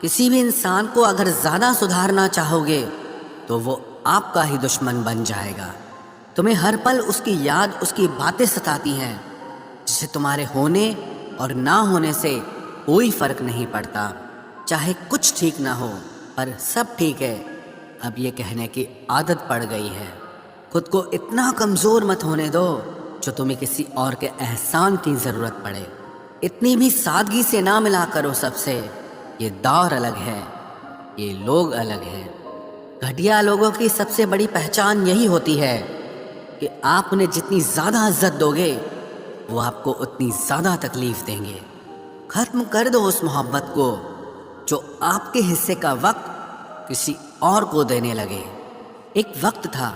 کسی بھی انسان کو اگر زیادہ سدھارنا چاہو گے تو وہ آپ کا ہی دشمن بن جائے گا۔ تمہیں ہر پل اس کی یاد، اس کی باتیں ستاتی ہیں، جسے تمہارے ہونے اور نہ ہونے سے کوئی فرق نہیں پڑتا۔ چاہے کچھ ٹھیک نہ ہو پر سب ٹھیک ہے، اب یہ کہنے کی عادت پڑ گئی ہے۔ خود کو اتنا کمزور مت ہونے دو جو تمہیں کسی اور کے احسان کی ضرورت پڑے۔ اتنی بھی سادگی سے نہ ملا کرو سب سے، یہ دور الگ ہے، یہ لوگ الگ ہیں۔ گھٹیا لوگوں کی سب سے بڑی پہچان یہی ہوتی ہے کہ آپ انہیں جتنی زیادہ عزت دو گے وہ آپ کو اتنی زیادہ تکلیف دیں گے۔ ختم کر دو اس محبت کو جو آپ کے حصے کا وقت کسی اور کو دینے لگے۔ ایک وقت تھا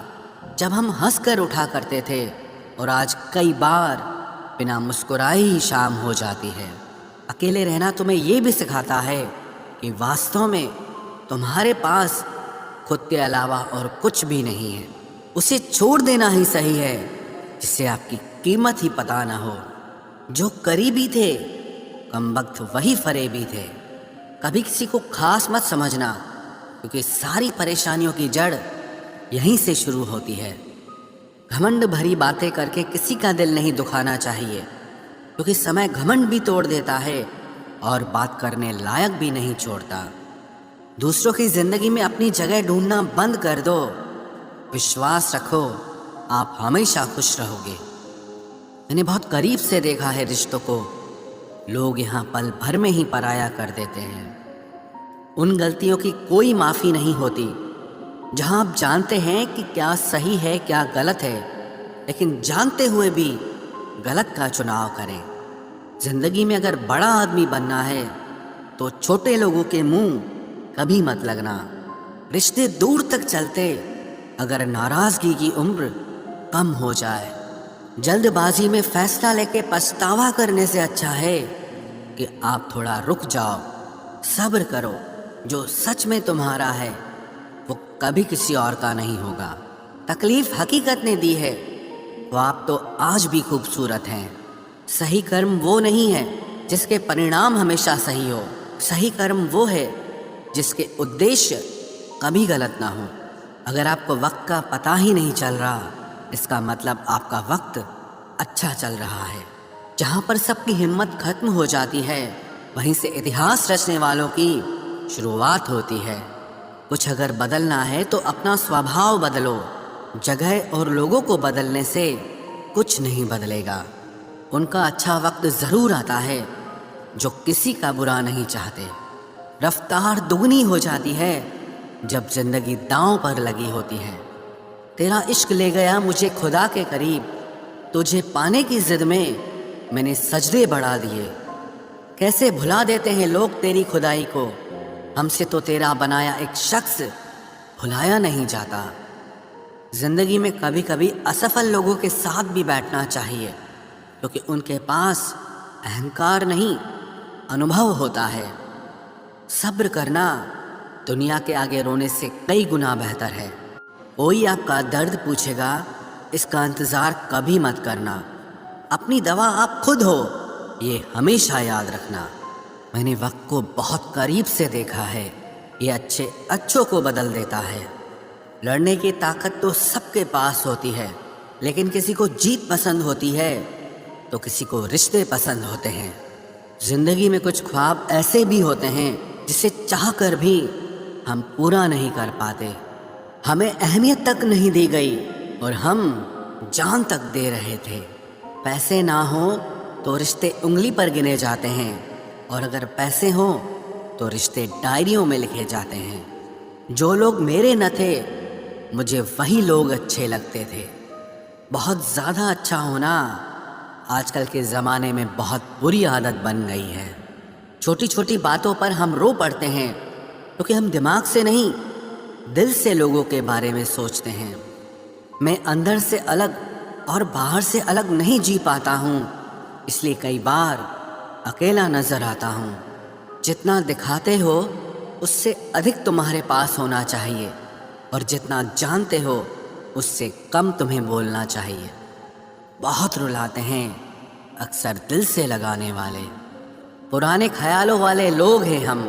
جب ہم ہنس کر اٹھا کرتے تھے، اور آج کئی بار بنا مسکرائے ہی شام ہو جاتی ہے۔ اکیلے رہنا تمہیں یہ بھی سکھاتا ہے کہ واستو میں تمہارے پاس خود کے علاوہ اور کچھ بھی نہیں ہے۔ اسے چھوڑ دینا ہی صحیح ہے جسے آپ کی قیمت ہی پتہ نہ ہو۔ جو قریبی تھے کم وقت وہی فریبی تھے۔ کبھی کسی کو خاص مت سمجھنا، کیونکہ ساری پریشانیوں کی جڑ یہیں سے شروع ہوتی ہے۔ گھمنڈ بھری باتیں کر کے کسی کا دل نہیں دکھانا چاہیے، کیونکہ سمے گھمنڈ بھی توڑ دیتا ہے اور بات کرنے لائق بھی نہیں چھوڑتا۔ دوسروں کی زندگی میں اپنی جگہ ڈھونڈنا بند کر دو۔ وشواس رکھو، آپ ہمیشہ خوش رہو گے۔ میں نے بہت قریب سے دیکھا ہے رشتوں کو، لوگ یہاں پل بھر میں ہی پرایا کر دیتے ہیں۔ ان غلطیوں کی کوئی معافی نہیں ہوتی جہاں آپ جانتے ہیں کہ کیا صحیح ہے کیا غلط ہے، لیکن جانتے ہوئے بھی غلط کا چناؤ کریں۔ زندگی میں اگر بڑا آدمی بننا ہے تو چھوٹے لوگوں کے منہ کبھی مت لگنا۔ رشتے دور تک چلتے اگر ناراضگی کی عمر کم ہو جائے۔ جلد بازی میں فیصلہ لے کے پچھتاوا کرنے سے اچھا ہے کہ آپ تھوڑا رک جاؤ، صبر کرو۔ جو سچ میں تمہارا ہے وہ کبھی کسی اور کا نہیں ہوگا۔ تکلیف حقیقت نے دی ہے، وہ آپ تو آج بھی خوبصورت ہیں۔ صحیح کرم وہ نہیں ہے جس کے پرینام ہمیشہ صحیح ہو، صحیح کرم وہ ہے جس کے ادیش کبھی غلط نہ ہو۔ اگر آپ کو وقت کا پتہ ہی نہیں چل رہا، اس کا مطلب آپ کا وقت اچھا چل رہا ہے۔ جہاں پر سب کی ہمت ختم ہو جاتی ہے وہیں سے اتہاس رچنے والوں کی شروعات ہوتی ہے۔ کچھ اگر بدلنا ہے تو اپنا سوبھاؤ بدلو، جگہ اور لوگوں کو بدلنے سے کچھ نہیں بدلے گا۔ ان کا اچھا وقت ضرور آتا ہے جو کسی کا برا نہیں چاہتے۔ رفتار دگنی ہو جاتی ہے جب زندگی داؤں پر لگی ہوتی ہے۔ تیرا عشق لے گیا مجھے خدا کے قریب، تجھے پانے کی ضد میں نے سجدے بڑھا دیے۔ کیسے بھلا دیتے ہیں لوگ تیری خدائی کو، ہم سے تو تیرا بنایا ایک شخص بھلایا نہیں جاتا۔ زندگی میں کبھی کبھی اسفل لوگوں کے ساتھ بھی بیٹھنا چاہیے، کیونکہ ان کے پاس اہنکار نہیں انوبھو ہوتا ہے۔ صبر کرنا دنیا کے آگے رونے سے کئی گنا بہتر ہے۔ کوئی آپ کا درد پوچھے گا، اس کا انتظار کبھی مت کرنا۔ اپنی دوا آپ خود ہو، یہ ہمیشہ یاد رکھنا۔ میں نے وقت کو بہت قریب سے دیکھا ہے، یہ اچھے اچھوں کو بدل دیتا ہے۔ لڑنے کی طاقت تو سب کے پاس ہوتی ہے، لیکن کسی کو جیت پسند ہوتی ہے تو کسی کو رشتے پسند ہوتے ہیں۔ زندگی میں کچھ خواب ایسے بھی ہوتے ہیں جسے چاہ کر بھی ہم پورا نہیں کر پاتے۔ ہمیں اہمیت تک نہیں دی گئی اور ہم جان تک دے رہے تھے۔ پیسے نہ ہوں تو رشتے انگلی پر گنے جاتے ہیں، اور اگر پیسے ہوں تو رشتے ڈائریوں میں لکھے جاتے ہیں۔ جو لوگ میرے نہ تھے مجھے وہی لوگ اچھے لگتے تھے۔ بہت زیادہ اچھا ہونا آج کل کے زمانے میں بہت بری عادت بن گئی ہے۔ چھوٹی چھوٹی باتوں پر ہم رو پڑتے ہیں کیونکہ ہم دماغ سے نہیں دل سے لوگوں کے بارے میں سوچتے ہیں۔ میں اندر سے الگ اور باہر سے الگ نہیں جی پاتا ہوں، اس لیے کئی بار اکیلا نظر آتا ہوں۔ جتنا دکھاتے ہو اس سے ادھک تمہارے پاس ہونا چاہیے، اور جتنا جانتے ہو اس سے کم تمہیں بولنا چاہیے۔ بہت رلاتے ہیں اکثر دل سے لگانے والے، پرانے خیالوں والے لوگ ہیں ہم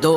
2,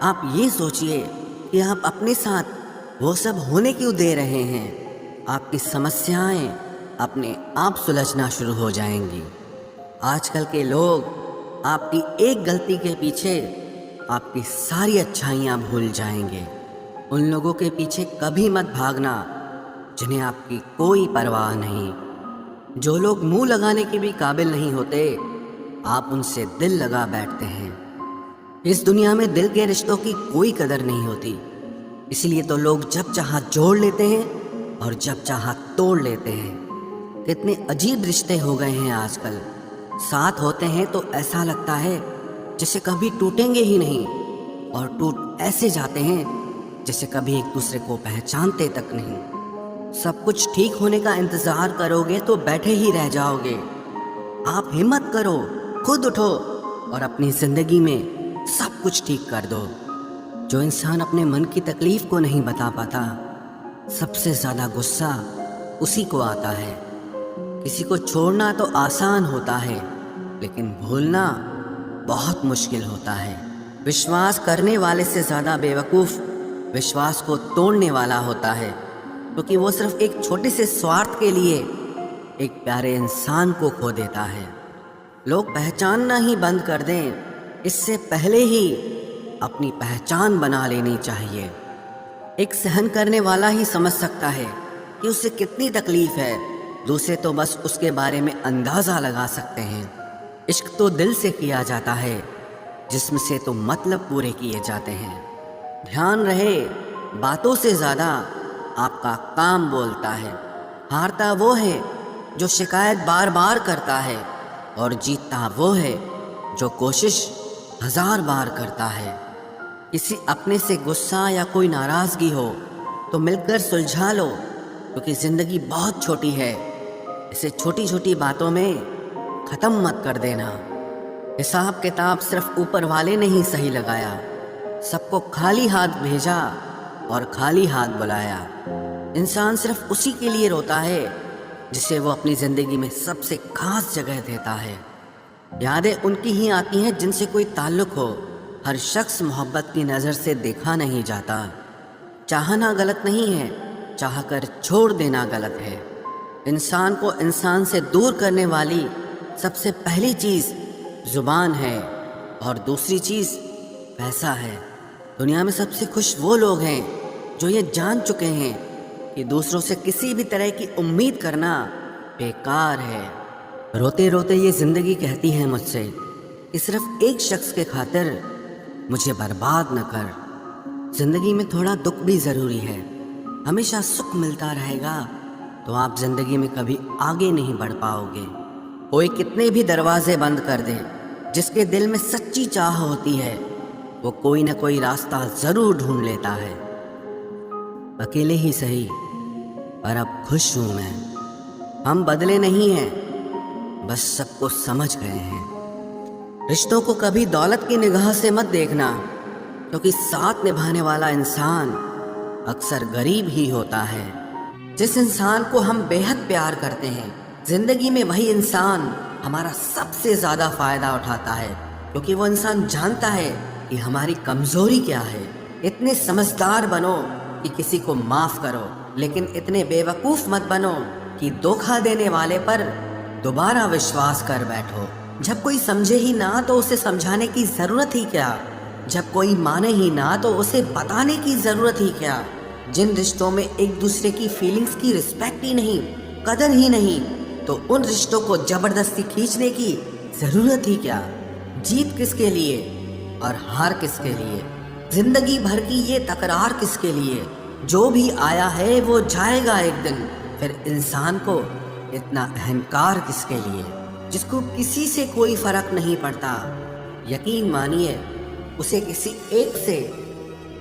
آپ یہ سوچئے کہ آپ اپنے ساتھ وہ سب ہونے کیوں دے رہے ہیں۔ آپ کی سمسیائیں اپنے آپ سلجھنا شروع ہو جائیں گی۔ آج کل کے لوگ آپ کی ایک غلطی کے پیچھے آپ کی ساری اچھائیاں بھول جائیں گے۔ ان لوگوں کے پیچھے کبھی مت بھاگنا جنہیں آپ کی کوئی پرواہ نہیں۔ جو لوگ منہ لگانے کے بھی قابل نہیں ہوتے، آپ ان سے دل لگا بیٹھتے ہیں۔ اس دنیا میں دل کے رشتوں کی کوئی قدر نہیں ہوتی، اس لیے تو لوگ جب چاہا جوڑ لیتے ہیں اور جب چاہا توڑ لیتے ہیں۔ کتنے عجیب رشتے ہو گئے ہیں آج کل، ساتھ ہوتے ہیں تو ایسا لگتا ہے جیسے کبھی ٹوٹیں گے ہی نہیں، اور ٹوٹ ایسے جاتے ہیں جیسے کبھی ایک دوسرے کو پہچانتے تک نہیں۔ سب کچھ ٹھیک ہونے کا انتظار کرو گے تو بیٹھے ہی رہ جاؤ گے۔ آپ ہمت کرو، خود اٹھو اور اپنی زندگی میں سب کچھ ٹھیک کر دو۔ جو انسان اپنے من کی تکلیف کو نہیں بتا پاتا، سب سے زیادہ غصہ اسی کو آتا ہے۔ کسی کو چھوڑنا تو آسان ہوتا ہے، لیکن بھولنا بہت مشکل ہوتا ہے۔ وشواس کرنے والے سے زیادہ بیوقوف وشواس کو توڑنے والا ہوتا ہے، کیونکہ وہ صرف ایک چھوٹے سے سوارتھ کے لیے ایک پیارے انسان کو کھو دیتا ہے۔ لوگ پہچاننا ہی بند کر دیں، اس سے پہلے ہی اپنی پہچان بنا لینی چاہیے۔ ایک سہن کرنے والا ہی سمجھ سکتا ہے کہ اسے کتنی تکلیف ہے، دوسرے تو بس اس کے بارے میں اندازہ لگا سکتے ہیں۔ عشق تو دل سے کیا جاتا ہے، جسم سے تو مطلب پورے کیے جاتے ہیں۔ دھیان رہے، باتوں سے زیادہ آپ کا کام بولتا ہے۔ ہارتا وہ ہے جو شکایت بار بار کرتا ہے، اور جیتتا وہ ہے جو کوشش 1000 بار کرتا ہے۔ کسی اپنے سے غصہ یا کوئی ناراضگی ہو تو مل کر سلجھا لو، کیونکہ زندگی بہت چھوٹی ہے، اسے چھوٹی چھوٹی باتوں میں ختم مت کر دینا۔ حساب کتاب صرف اوپر والے نے ہی صحیح لگایا، سب کو خالی ہاتھ بھیجا اور خالی ہاتھ بلایا۔ انسان صرف اسی کے لیے روتا ہے جسے وہ اپنی زندگی میں سب سے خاص جگہ دیتا ہے۔ یادیں ان کی ہی آتی ہیں جن سے کوئی تعلق ہو۔ ہر شخص محبت کی نظر سے دیکھا نہیں جاتا۔ چاہنا غلط نہیں ہے، چاہ کر چھوڑ دینا غلط ہے۔ انسان کو انسان سے دور کرنے والی سب سے پہلی چیز زبان ہے، اور دوسری چیز پیسہ ہے۔ دنیا میں سب سے خوش وہ لوگ ہیں جو یہ جان چکے ہیں کہ دوسروں سے کسی بھی طرح کی امید کرنا بیکار ہے۔ روتے روتے یہ زندگی کہتی ہے مجھ سے کہ صرف ایک شخص کے خاطر مجھے برباد نہ کر۔ زندگی میں تھوڑا دکھ بھی ضروری ہے، ہمیشہ سکھ ملتا رہے گا تو آپ زندگی میں کبھی آگے نہیں بڑھ پاؤ گے۔ کوئی کتنے بھی دروازے بند کر دے، جس کے دل میں سچی چاہ ہوتی ہے وہ کوئی نہ کوئی راستہ ضرور ڈھونڈ لیتا ہے۔ اکیلے ہی صحیح، پر اب خوش ہوں میں۔ ہم بدلے نہیں ہیں، بس سب کو سمجھ گئے ہیں۔ رشتوں کو کبھی دولت کی نگاہ سے مت دیکھنا، کیونکہ ساتھ نبھانے والا انسان اکثر غریب ہی ہوتا ہے۔ جس انسان کو ہم بے حد پیار کرتے ہیں، زندگی میں وہی انسان ہمارا سب سے زیادہ فائدہ اٹھاتا ہے، کیونکہ وہ انسان جانتا ہے کہ ہماری کمزوری کیا ہے۔ اتنے سمجھدار بنو کہ کسی کو معاف کرو، لیکن اتنے بے وقوف مت بنو کہ دھوکہ دینے والے پر دوبارہ وشواس کر بیٹھو۔ جب کوئی سمجھے ہی نہ تو اسے سمجھانے کی ضرورت ہی کیا؟ جب کوئی مانے ہی نہ تو اسے بتانے کی ضرورت ہی کیا؟ جن رشتوں میں ایک دوسرے کی فیلنگز کی رسپیکٹ ہی نہیں، قدر ہی نہیں، تو ان رشتوں کو زبردستی کھینچنے کی ضرورت ہی کیا؟ جیت کس کے لیے اور ہار کس کے لیے؟ زندگی بھر کی یہ تکرار کس کے لیے؟ جو بھی آیا ہے وہ جائے گا ایک دن، پھر انسان کو اتنا اہنکار کس کے لیے؟ جس کو کسی سے کوئی فرق نہیں پڑتا، یقین مانیے اسے کسی ایک سے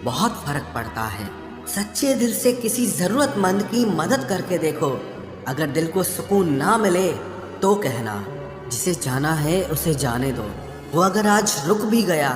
بہت فرق پڑتا ہے۔ سچے دل سے کسی ضرورت مند کی مدد کر کے دیکھو، اگر دل کو سکون نہ ملے تو کہنا، جسے جانا ہے اسے جانے دو، وہ اگر آج رک بھی گیا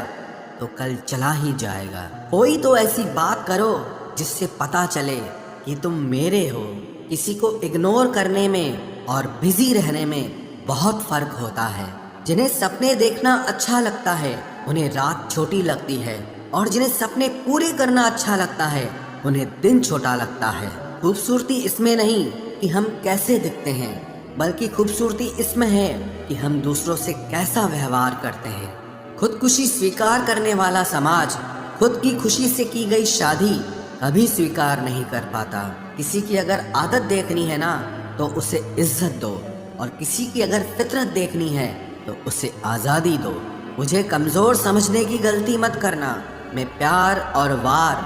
تو کل چلا ہی جائے گا۔ کوئی تو ایسی بات کرو جس سے پتا چلے کہ تم میرے ہو۔ کسی کو اگنور کرنے میں اور بزی رہنے میں بہت فرق ہوتا ہے۔ جنہیں سپنے دیکھنا اچھا لگتا ہے انہیں رات چھوٹی لگتی ہے، اور جنہیں سپنے پورے کرنا اچھا لگتا ہے انہیں دن چھوٹا لگتا ہے۔ خوبصورتی اس میں نہیں کہ ہم کیسے دکھتے ہیں، بلکہ خوبصورتی اس میں ہے کہ ہم دوسروں سے کیسا ویوہار کرتے ہیں۔ خودکشی سویکار کرنے والا سماج خود کی خوشی سے کی گئی شادی کبھی سویکار نہیں کر پاتا۔ کسی کی اگر عادت دیکھنی ہے نا تو اسے عزت دو، اور کسی کی اگر فطرت دیکھنی ہے تو اسے آزادی دو۔ مجھے کمزور سمجھنے کی غلطی مت کرنا، میں پیار اور وار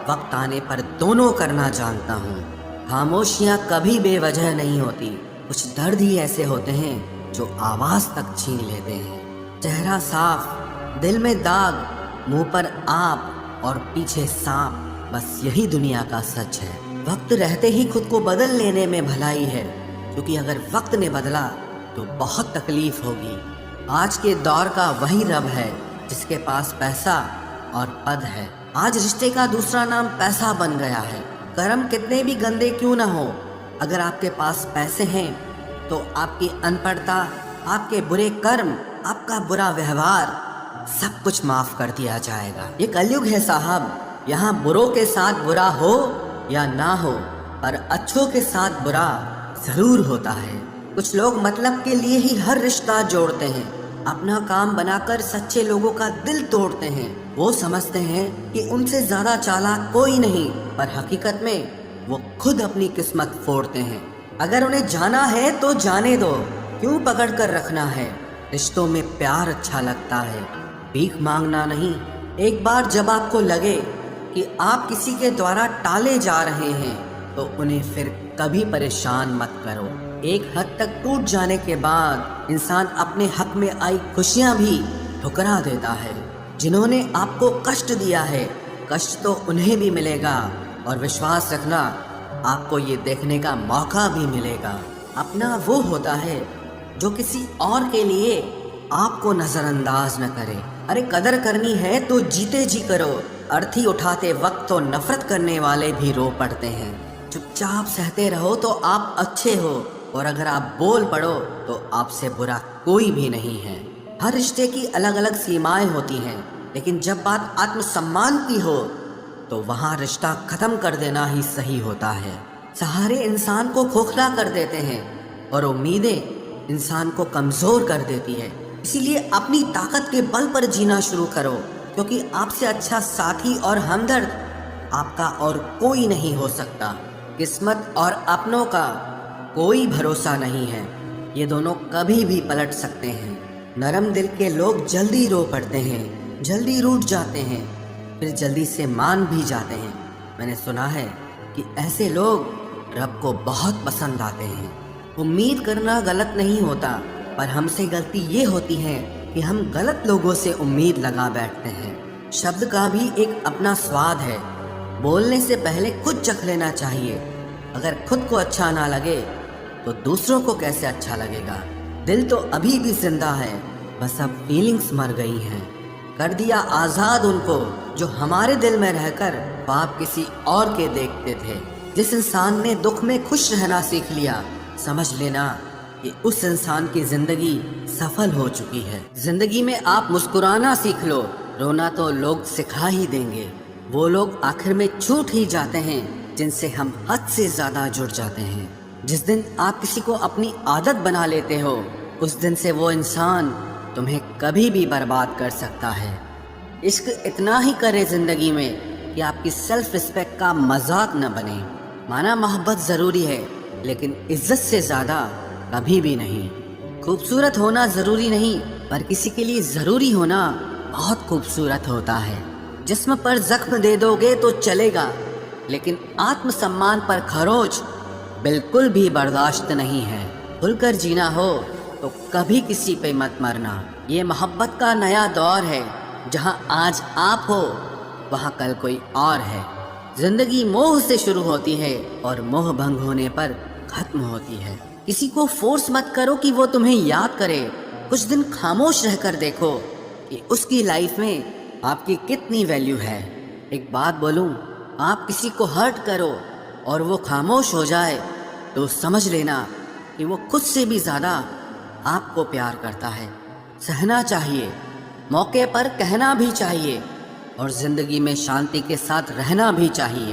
وقت آنے پر دونوں کرنا جانتا ہوں۔ خاموشیاں کبھی بے وجہ نہیں ہوتی، کچھ درد ہی ایسے ہوتے ہیں جو آواز تک چھین لیتے ہیں۔ چہرہ صاف، دل میں داغ، منہ پر آپ اور پیچھے سانپ، بس یہی دنیا کا سچ ہے۔ وقت رہتے ہی خود کو بدل لینے میں بھلائی ہے، کیونکہ اگر وقت نے بدلا تو بہت تکلیف ہوگی۔ آج کے دور کا وہی رب ہے جس کے پاس پیسہ اور پد ہے۔ آج رشتے کا دوسرا نام پیسہ بن گیا ہے۔ کرم کتنے بھی گندے کیوں نہ ہو، اگر آپ کے پاس پیسے ہیں تو آپ کی ان پڑھتا، آپ کے برے کرم، آپ کا برا ویوہار سب کچھ معاف کر دیا جائے گا۔ یہ کلیوگ ہے صاحب، یہاں بروں کے ساتھ برا ہو یا نہ ہو، پر اچھوں کے ساتھ برا ضرور ہوتا ہے۔ کچھ لوگ مطلب کے لیے ہی ہر رشتہ جوڑتے ہیں، اپنا کام بنا کر سچے لوگوں کا دل توڑتے ہیں۔ وہ سمجھتے ہیں کہ ان سے زیادہ چالاک کوئی نہیں، پر حقیقت میں وہ خود اپنی قسمت پھوڑتے ہیں۔ اگر انہیں جانا ہے تو جانے دو، کیوں پکڑ کر رکھنا ہے؟ رشتوں میں پیار اچھا لگتا ہے، بھیک مانگنا نہیں۔ ایک بار جب آپ کو لگے کہ آپ کسی کے دوارا ٹالے جا رہے ہیں تو انہیں پھر کبھی پریشان مت کرو۔ ایک حد تک ٹوٹ جانے کے بعد انسان اپنے حق میں آئی خوشیاں بھی ٹھکرا دیتا ہے۔ جنہوں نے آپ کو کشٹ دیا ہے، کشٹ تو انہیں بھی ملے گا، اور وشواس رکھنا آپ کو یہ دیکھنے کا موقع بھی ملے گا۔ اپنا وہ ہوتا ہے جو کسی اور کے لیے آپ کو نظر انداز نہ کرے۔ ارے قدر کرنی ہے تو جیتے جی کرو، ارتھی اٹھاتے وقت تو نفرت کرنے والے بھی رو پڑتے ہیں۔ چپ چاپ سہتے رہو تو آپ اچھے ہو، اور اگر آپ بول پڑو تو آپ سے برا کوئی بھی نہیں ہے۔ ہر رشتے کی الگ الگ سیمائیں ہوتی ہیں، لیکن جب بات آتم سمان کی ہو تو وہاں رشتہ ختم کر دینا ہی صحیح ہوتا ہے۔ سہارے انسان کو کھوکھلا کر دیتے ہیں، اور امیدیں انسان کو کمزور کر دیتی ہے۔ اسی لیے اپنی طاقت کے بل پر جینا شروع کرو، کیونکہ آپ سے اچھا ساتھی اور ہمدرد آپ کا اور کوئی نہیں ہو سکتا۔ قسمت اور اپنوں کا کوئی بھروسہ نہیں ہے، یہ دونوں کبھی بھی پلٹ سکتے ہیں۔ نرم دل کے لوگ جلدی رو پڑتے ہیں، جلدی روٹھ جاتے ہیں، پھر جلدی سے مان بھی جاتے ہیں۔ میں نے سنا ہے کہ ایسے لوگ رب کو بہت پسند آتے ہیں۔ امید کرنا غلط نہیں ہوتا، پر ہم سے غلطی یہ ہوتی ہے کہ ہم غلط لوگوں سے امید لگا بیٹھتے ہیں۔ شبد کا بھی ایک اپنا سواد ہے، بولنے سے پہلے خود چکھ لینا چاہیے۔ اگر خود کو اچھا نہ لگے تو دوسروں کو کیسے اچھا لگے گا؟ دل تو ابھی بھی زندہ ہے، بس اب فیلنگز مر گئی ہیں۔ کر دیا آزاد ان کو جو ہمارے دل میں رہ کر خواب کسی اور کے دیکھتے تھے۔ جس انسان نے دکھ میں خوش رہنا سیکھ لیا، سمجھ لینا کہ اس انسان کی زندگی سفل ہو چکی ہے۔ زندگی میں آپ مسکرانا سیکھ لو، رونا تو لوگ سکھا ہی دیں گے۔ وہ لوگ آخر میں چھوٹ ہی جاتے ہیں جن سے ہم حد سے زیادہ جڑ جاتے ہیں۔ جس دن آپ کسی کو اپنی عادت بنا لیتے ہو، اس دن سے وہ انسان تمہیں کبھی بھی برباد کر سکتا ہے۔ عشق اتنا ہی کرے زندگی میں کہ آپ کی سیلف رسپیکٹ کا مذاق نہ بنے۔ مانا محبت ضروری ہے، لیکن عزت سے زیادہ کبھی بھی نہیں۔ خوبصورت ہونا ضروری نہیں، پر کسی کے لیے ضروری ہونا بہت خوبصورت ہوتا ہے۔ جسم پر زخم دے دو گے تو چلے گا، لیکن آتم سمان پر خروچ بالکل بھی برداشت نہیں ہے۔ کھل کر جینا ہو تو کبھی کسی پہ مت مرنا۔ یہ محبت کا نیا دور ہے، جہاں آج آپ ہو وہاں کل کوئی اور ہے۔ زندگی موہ سے شروع ہوتی ہے اور موہ بھنگ ہونے پر ختم ہوتی ہے۔ کسی کو فورس مت کرو کہ وہ تمہیں یاد کرے۔ کچھ دن خاموش رہ کر دیکھو کہ اس کی لائف میں آپ کی کتنی ویلیو ہے۔ ایک بات بولوں، آپ کسی کو ہرٹ کرو اور وہ خاموش ہو جائے تو سمجھ لینا کہ وہ خود سے بھی زیادہ آپ کو پیار کرتا ہے۔ سہنا چاہیے، موقع پر کہنا بھی چاہیے، اور زندگی میں شانتی کے ساتھ رہنا بھی چاہیے۔